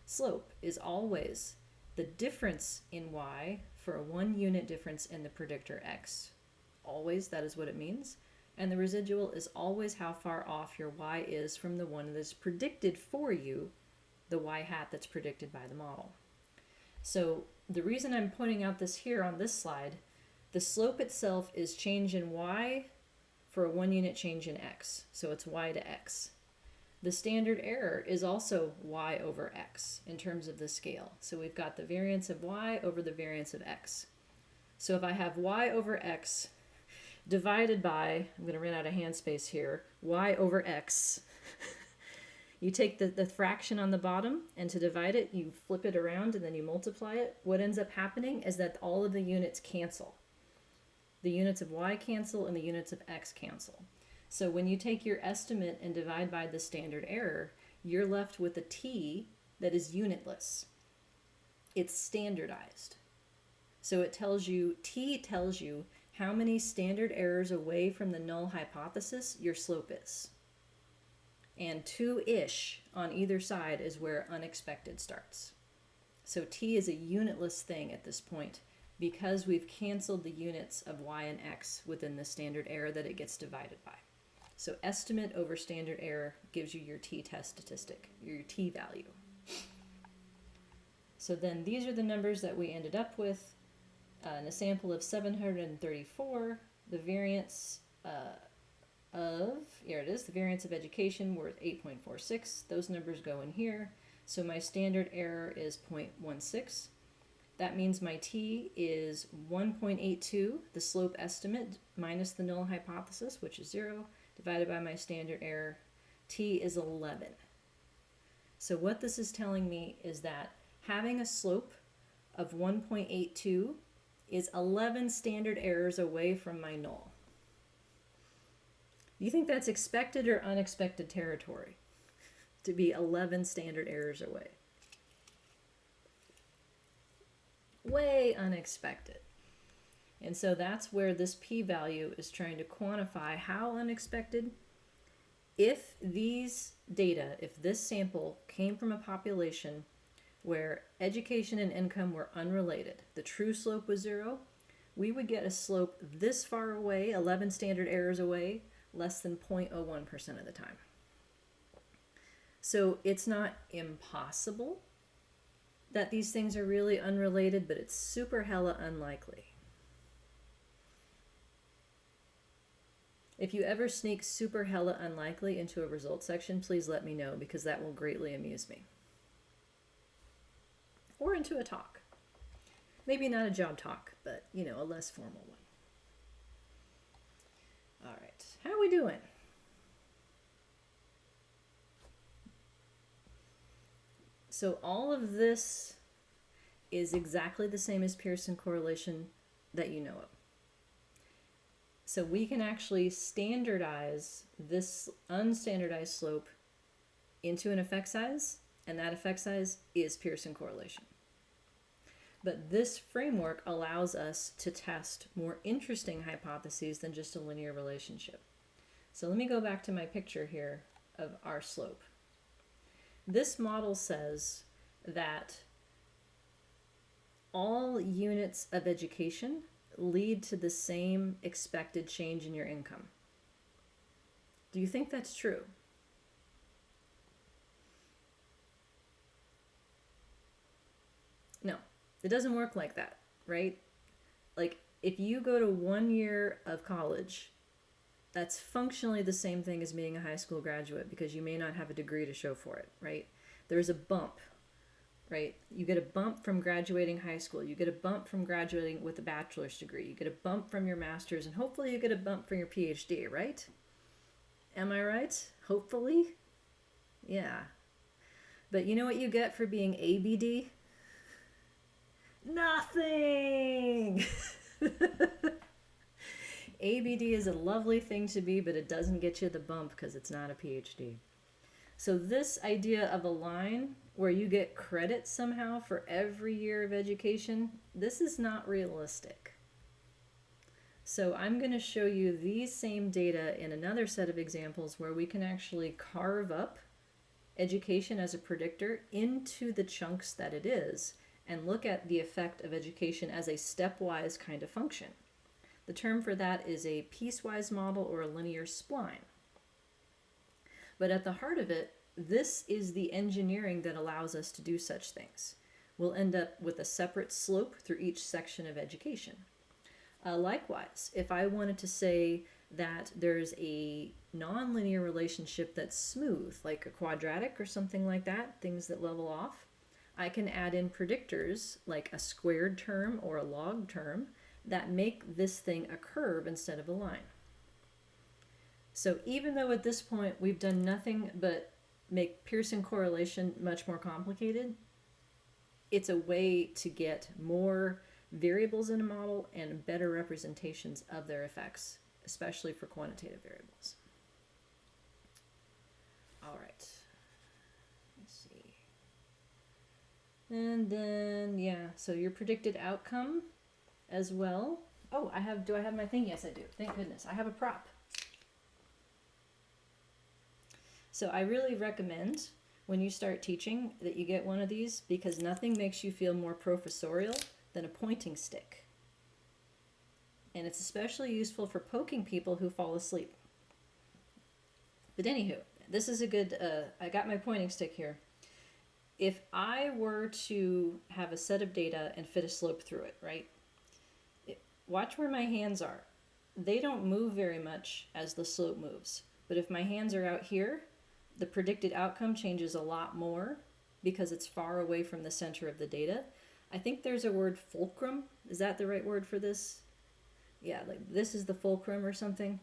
Slope is always the difference in y for a 1 unit difference in the predictor x. Always, that is what it means. And the residual is always how far off your y is from the one that is predicted for you, the y hat that's predicted by the model. So the reason I'm pointing out this here on this slide, the slope itself is change in y for a 1 unit change in x. So it's y to x. The standard error is also y over x in terms of the scale. So we've got the variance of y over the variance of x. So if I have y over x divided by, I'm going to run out of hand space here, y over x, you take the fraction on the bottom, and to divide it, you flip it around and then you multiply it. What ends up happening is that all of the units cancel. The units of y cancel and the units of x cancel. So when you take your estimate and divide by the standard error, you're left with a t that is unitless. It's standardized. So it tells you, t tells you how many standard errors away from the null hypothesis your slope is. And 2-ish on either side is where unexpected starts. So t is a unitless thing at this point because we've canceled the units of y and x within the standard error that it gets divided by. So estimate over standard error gives you your t-test statistic, your t-value. So then these are the numbers that we ended up with. In a sample of 734, the variance here it is, the variance of education worth 8.46. Those numbers go in here. So my standard error is 0.16. That means my t is 1.82, the slope estimate, minus the null hypothesis, which is 0, divided by my standard error. T is 11. So what this is telling me is that having a slope of 1.82 is 11 standard errors away from my null. Do you think that's expected or unexpected territory? To be 11 standard errors away. Way unexpected. And so that's where this p-value is trying to quantify how unexpected. If these data, if this sample came from a population where education and income were unrelated, the true slope was 0, we would get a slope this far away, 11 standard errors away, less than 0.01% of the time. So it's not impossible that these things are really unrelated, but it's super hella unlikely. If you ever sneak super hella unlikely into a results section, please let me know, because that will greatly amuse me. Or into a talk. Maybe not a job talk, but you know, a less formal one. All right, how are we doing? So all of this is exactly the same as Pearson correlation that you know of. So we can actually standardize this unstandardized slope into an effect size, and that effect size is Pearson correlation. But this framework allows us to test more interesting hypotheses than just a linear relationship. So let me go back to my picture here of our slope. This model says that all units of education lead to the same expected change in your income. Do you think that's true? No, it doesn't work like that, right? Like, if you go to 1 year of college, that's functionally the same thing as being a high school graduate, because you may not have a degree to show for it, right? There's a bump, right? You get a bump from graduating high school. You get a bump from graduating with a bachelor's degree. You get a bump from your master's, and hopefully you get a bump from your PhD, right? Am I right? Hopefully? Yeah. But you know what you get for being ABD? Nothing! ABD is a lovely thing to be, but it doesn't get you the bump because it's not a PhD. So this idea of a line where you get credit somehow for every year of education, this is not realistic. So I'm going to show you these same data in another set of examples where we can actually carve up education as a predictor into the chunks that it is and look at the effect of education as a stepwise kind of function. The term for that is a piecewise model or a linear spline. But at the heart of it, this is the engineering that allows us to do such things. We'll end up with a separate slope through each section of education. Likewise, if I wanted to say that there's a nonlinear relationship that's smooth, like a quadratic or something like that, things that level off, I can add in predictors like a squared term or a log term that make this thing a curve instead of a line. So even though at this point we've done nothing but make Pearson correlation much more complicated, it's a way to get more variables in a model and better representations of their effects, especially for quantitative variables. All right, let's see. And then, yeah, so your predicted outcome as well. Oh, do I have my thing? Yes, I do. Thank goodness. I have a prop. So I really recommend when you start teaching that you get one of these, because nothing makes you feel more professorial than a pointing stick. And it's especially useful for poking people who fall asleep. But anywho, this is a good, I got my pointing stick here. If I were to have a set of data and fit a slope through it, right? Watch where my hands are. They don't move very much as the slope moves. But if my hands are out here, the predicted outcome changes a lot more because it's far away from the center of the data. I think there's a word fulcrum. Is that the right word for this? Yeah, like this is the fulcrum or something.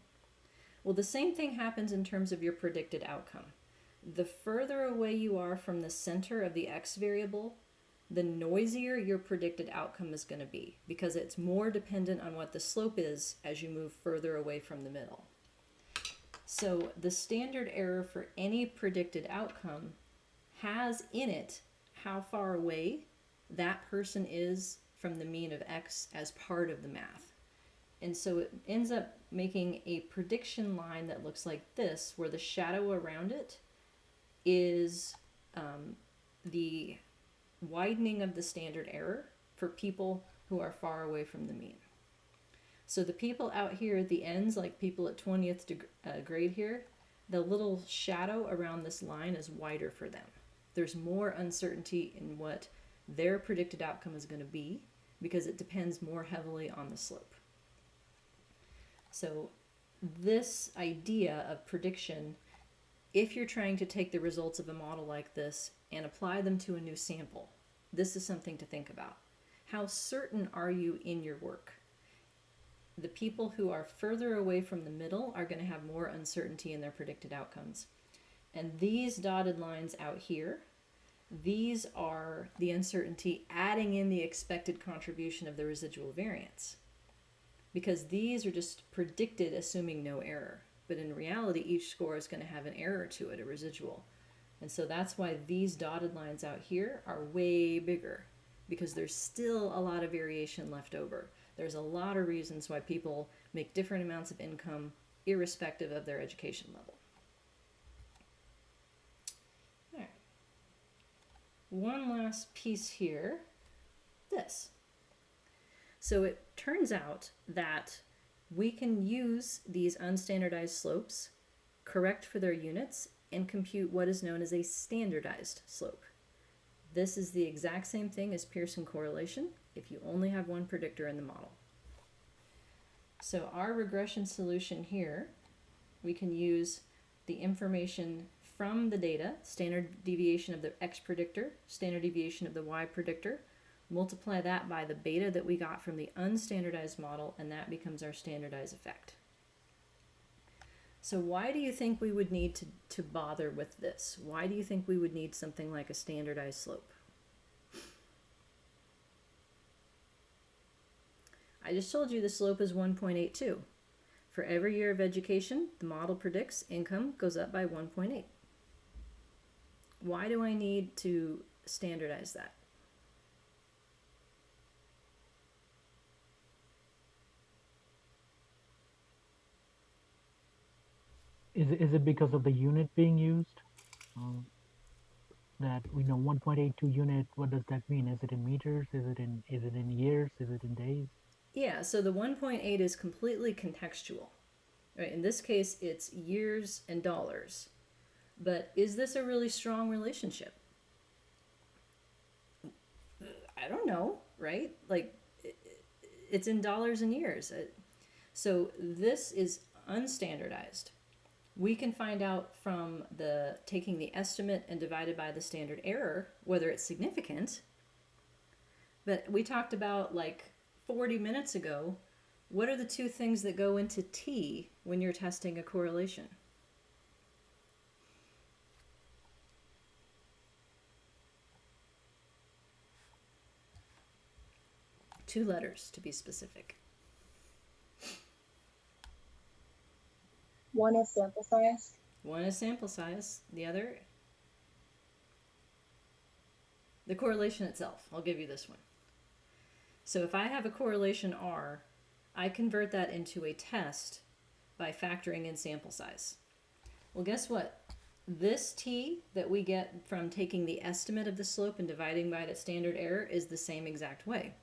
Well, the same thing happens in terms of your predicted outcome. The further away you are from the center of the x variable, the noisier your predicted outcome is going to be, because it's more dependent on what the slope is as you move further away from the middle. So the standard error for any predicted outcome has in it how far away that person is from the mean of x as part of the math. And so it ends up making a prediction line that looks like this, where the shadow around it is the widening of the standard error for people who are far away from the mean. So the people out here at the ends, like people at 20th grade here, the little shadow around this line is wider for them. There's more uncertainty in what their predicted outcome is going to be because it depends more heavily on the slope. So this idea of prediction, if you're trying to take the results of a model like this and apply them to a new sample, this is something to think about. How certain are you in your work? The people who are further away from the middle are going to have more uncertainty in their predicted outcomes. And these dotted lines out here, these are the uncertainty adding in the expected contribution of the residual variance. Because these are just predicted assuming no error. But in reality, each score is going to have an error to it, a residual. And so that's why these dotted lines out here are way bigger, because there's still a lot of variation left over. There's a lot of reasons why people make different amounts of income irrespective of their education level. All right. One last piece here, this. So it turns out that we can use these unstandardized slopes, correct for their units, and compute what is known as a standardized slope. This is the exact same thing as Pearson correlation if you only have one predictor in the model. So our regression solution here, we can use the information from the data, standard deviation of the x predictor, standard deviation of the y predictor, multiply that by the beta that we got from the unstandardized model, and that becomes our standardized effect. So why do you think we would need to bother with this? Why do you think we would need something like a standardized slope? I just told you the slope is 1.82. For every year of education, the model predicts income goes up by 1.8. Why do I need to standardize that? Is it because of the unit being used? That we know 1.82 unit, what does that mean? Is it in meters? Is it in years? Is it in days? Yeah, so the 1.8 is completely contextual. Right? In this case, it's years and dollars. But is this a really strong relationship? I don't know, right? Like, it's in dollars and years. So this is unstandardized. We can find out from taking the estimate and divided by the standard error whether it's significant. But we talked about, like 40 minutes ago, what are the two things that go into T when you're testing a correlation? Two letters, to be specific. One is sample size. One is sample size. The other, the correlation itself. I'll give you this one. So if I have a correlation R, I convert that into a test by factoring in sample size. Well, guess what? This T that we get from taking the estimate of the slope and dividing by its standard error is the same exact way.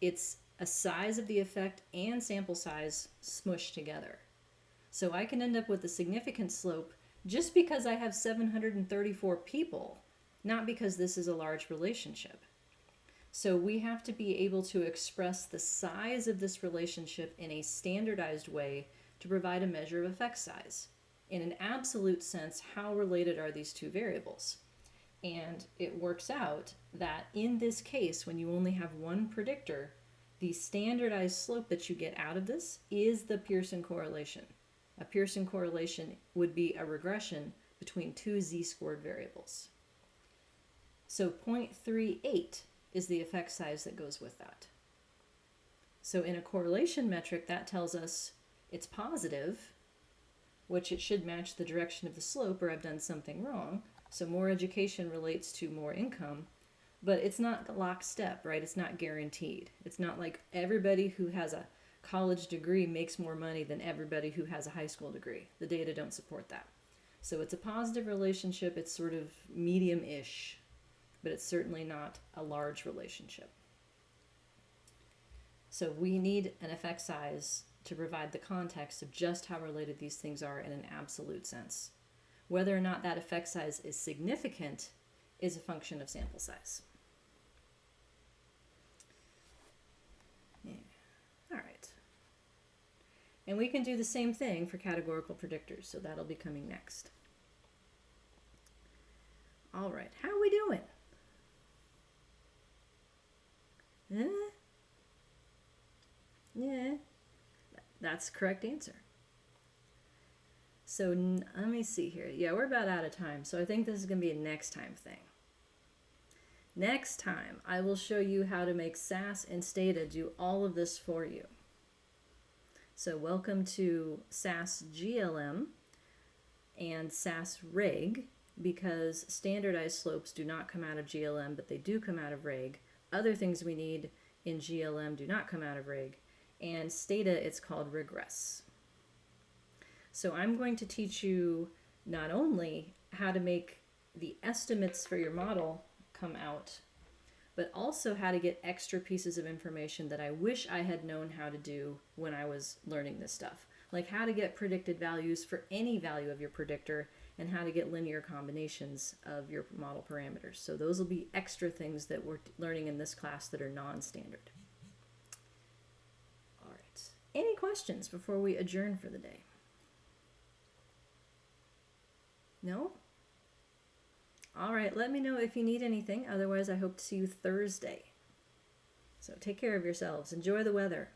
It's a size of the effect and sample size smushed together. So I can end up with a significant slope just because I have 734 people, not because this is a large relationship. So we have to be able to express the size of this relationship in a standardized way to provide a measure of effect size. In an absolute sense, how related are these two variables? And it works out that in this case, when you only have one predictor, the standardized slope that you get out of this is the Pearson correlation. A Pearson correlation would be a regression between two z-scored variables. So 0.38 is the effect size that goes with that. So in a correlation metric, that tells us it's positive, which it should match the direction of the slope, or I've done something wrong. So more education relates to more income, but it's not lockstep, right? It's not guaranteed. It's not like everybody who has a college degree makes more money than everybody who has a high school degree. The data don't support that. So it's a positive relationship. It's sort of medium-ish, but it's certainly not a large relationship. So we need an effect size to provide the context of just how related these things are in an absolute sense. Whether or not that effect size is significant is a function of sample size. Yeah. All right. And we can do the same thing for categorical predictors, so that'll be coming next. All right, how are we doing? Yeah, that's the correct answer. So let me see here. Yeah, we're about out of time, so I think this is going to be a next time thing. Next time, I will show you how to make SAS and Stata do all of this for you. So welcome to SAS GLM and SAS Reg, because standardized slopes do not come out of GLM, but they do come out of Reg. Other things we need in GLM do not come out of Reg. And Stata, it's called Regress. So I'm going to teach you not only how to make the estimates for your model come out, but also how to get extra pieces of information that I wish I had known how to do when I was learning this stuff. Like how to get predicted values for any value of your predictor and how to get linear combinations of your model parameters. So those will be extra things that we're learning in this class that are non-standard. All right. Any questions before we adjourn for the day? No? All right, let me know if you need anything. Otherwise, I hope to see you Thursday. So take care of yourselves. Enjoy the weather.